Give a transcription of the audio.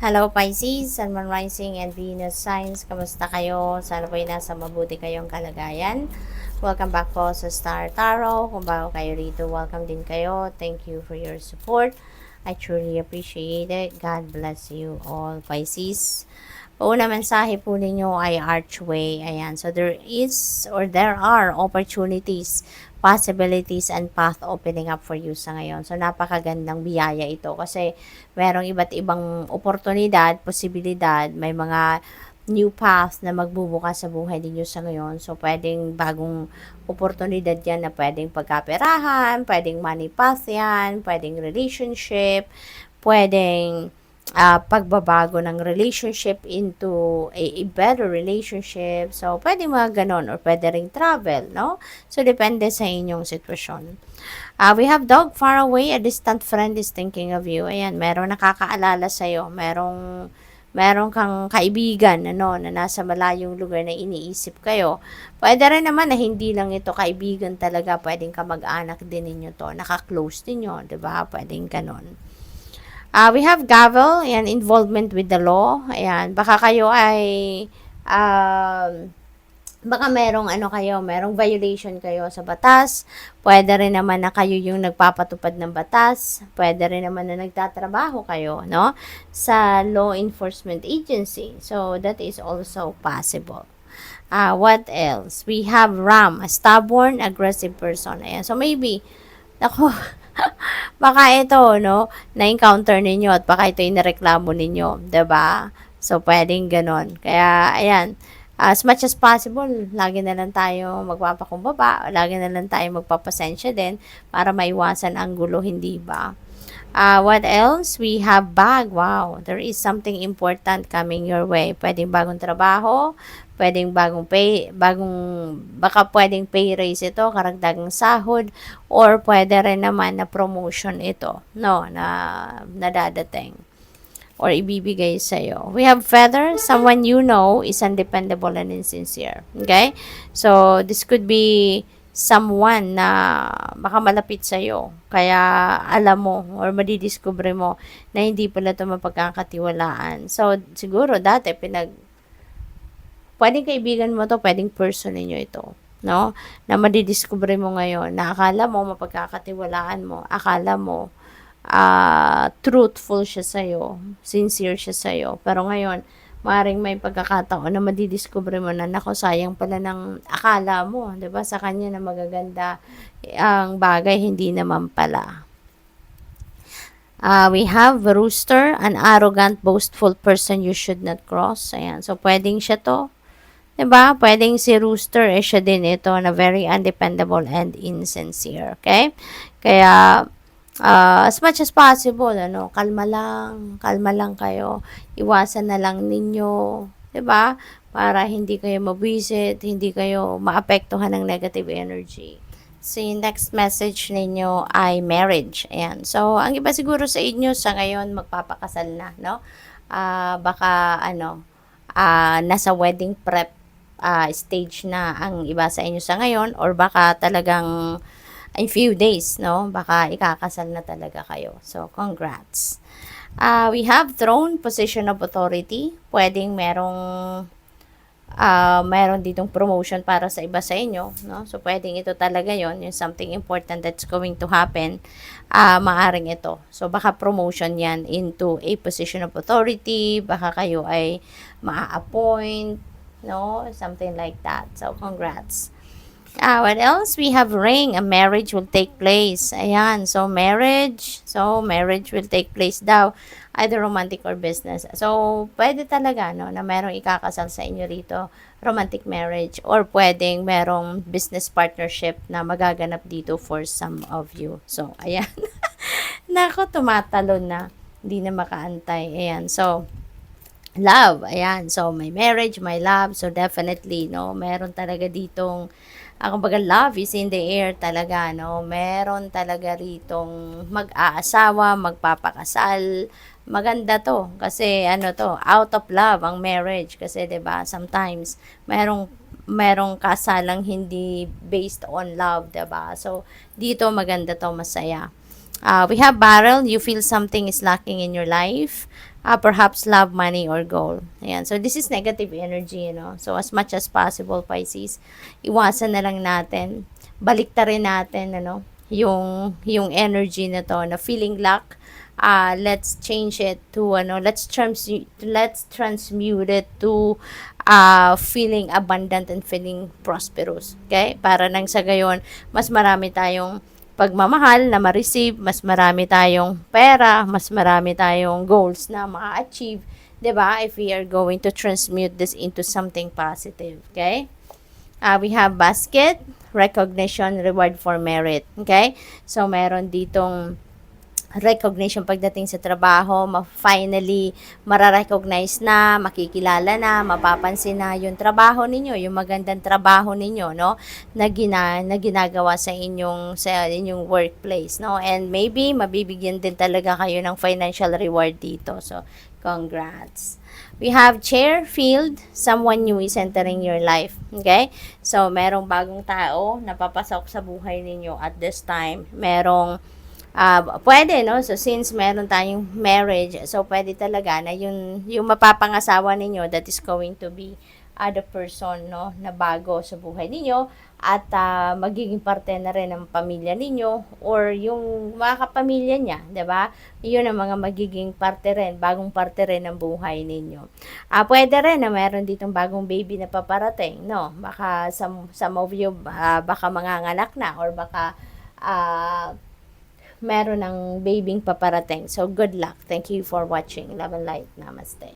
Hello Pisces, Sun, Moon Rising and Venus Signs. Kamusta kayo? Sana po ay nasa mabuti kayong kalagayan. Welcome back po sa Star Tarot. Kung bago kayo rito, welcome din kayo. Thank you for your support. I truly appreciate it. God bless you all, Pisces. Una mensahe po ninyo ay archway. Ayan. So, there are opportunities, possibilities, and path opening up for you sa ngayon. So, napakagandang biyaya ito kasi merong iba't ibang oportunidad, posibilidad, may mga new path na magbubukas sa buhay ninyo sa ngayon. So, pwedeng bagong oportunidad yan na pwedeng pagkaperahan, pwedeng money path yan, pwedeng relationship, pwedeng pagbabago ng relationship into a better relationship. So, pwede mga ganon or pwede ring travel, no? So, depende sa inyong sitwasyon. We have dog far away, a distant friend is thinking of you. Ayan, merong nakakaalala sa'yo. Merong kang kaibigan, ano, na nasa malayong lugar na iniisip kayo. Pwede rin naman na hindi lang ito kaibigan talaga. Pwedeng kamag-anak din ninyo to. Naka-close ninyo, diba? Pwedeng ganon. We have gavel, ayan, involvement with the law. Ayan, baka kayo ay, baka merong violation kayo sa batas. Pwede rin naman na kayo yung nagpapatupad ng batas. Pwede rin naman na nagtatrabaho kayo, no? Sa law enforcement agency. So, that is also possible. What else? We have Ram, a stubborn, aggressive person. Ayan, so maybe, ako, baka ito, no, na-encounter ninyo at baka ito yung nareklamo ninyo, 'di ba? So, pwedeng ganon. Kaya, ayan, as much as possible, lagi na lang tayo magpapakumbaba, lagi na lang tayo magpapasensya din para maiwasan ang gulo, hindi ba? What else? We have bag. Wow, there is something important coming your way. Pwedeng bagong trabaho, pwedeng baka pwedeng pay raise ito, karagdagang sahod, or pwede rin naman na promotion ito, no, na nadadating or ibibigay sa'yo. We have feather. Someone you know is undependable and insincere. Okay? So, this could be someone na baka malapit sa'yo. Kaya alam mo or madidiscover mo na hindi pala ito mapagkakatiwalaan. So, siguro dati pwedeng kaibigan mo to, pwedeng person ninyo ito. No? Na madidiscover mo ngayon na akala mo mapagkakatiwalaan mo. Akala mo truthful siya sa'yo. Sincere siya sa'yo. Pero ngayon, maaaring may pagkakataon na madidiscover mo na nako, sayang pala ng akala mo, 'di ba? Sa kanya na magaganda ang bagay, hindi naman pala. We have rooster, an arrogant, boastful person you should not cross. Ayan. So, pwedeng siya to. 'Di ba? Pwedeng si rooster, siya din ito na very undependable and insincere. Okay? Kaya, as much as possible, kalma lang kayo. Iwasan na lang ninyo, 'di ba? Para hindi kayo mabwisit, hindi kayo maapektuhan ng negative energy. So, yung next message ninyo ay marriage. Ayan. So, ang iba siguro sa inyo sa ngayon magpapakasal na, no? Baka nasa wedding prep stage na ang iba sa inyo sa ngayon, or baka talagang in few days, no? Baka ikakasal na talaga kayo. So, congrats. We have throne, position of authority. Pwedeng meron ditong promotion para sa iba sa inyo, no? So, pwedeng ito talaga yon, yung something important that's going to happen, maaring ito. So, baka promotion yan into a position of authority, baka kayo ay maa-appoint, no? Something like that. So, congrats. What else? We have ring. A marriage will take place. Ayan. So, marriage will take place daw. Either romantic or business. So, pwede talaga, no, na merong ikakasal sa inyo rito. Romantic marriage. Or pwedeng merong business partnership na magaganap dito for some of you. So, ayan. Nako, tumatalon na. Hindi na makaantay. Ayan. So, love. Ayan. So, may marriage, may love. So, definitely, no, meron talaga ditong kumbaga love is in the air talaga, no? Meron talaga ritong mag-aasawa, magpapakasal. Maganda to kasi out of love ang marriage kasi 'di ba? Sometimes merong kasalang hindi based on love, 'di ba? So dito maganda to, masaya. We have barrel, you feel something is lacking in your life. perhaps love, money, or goal. Ayan. So, this is negative energy, So, as much as possible, Pisces, iwasan na lang natin. Baliktarin natin, yung energy na to, na feeling lack. Let's change it to, let's transmute it to, feeling abundant and feeling prosperous. Okay? Para nang sa gayon, mas marami tayong pagmamahal na ma-receive, mas marami tayong pera, mas marami tayong goals na ma-achieve, 'di ba? If we are going to transmute this into something positive, okay? We have basket, recognition, reward for merit, okay? So meron ditong recognition pagdating sa trabaho, finally mararecognize na, makikilala na, mapapansin na yung trabaho ninyo, yung magandang trabaho ninyo, na ginagawa sa inyong workplace, and maybe mabibigyan din talaga kayo ng financial reward dito. So congrats. We have chair, field, someone new is entering your life. Okay? So, merong bagong tao na papasok sa buhay ninyo at this time. Merong pwede, So, since meron tayong marriage, so pwede talaga na yung mapapangasawa ninyo, that is going to be the person, na bago sa buhay ninyo, at magiging parte na rin ng pamilya ninyo, or yung mga kapamilya niya, 'di ba? Yun ang mga magiging parte rin, bagong parte rin ng buhay ninyo. Pwede rin na meron ditong bagong baby na paparating, Baka some of you, baka manganganak na, or baka meron ng babing paparating. So, good luck. Thank you for watching. Love and light. Namaste.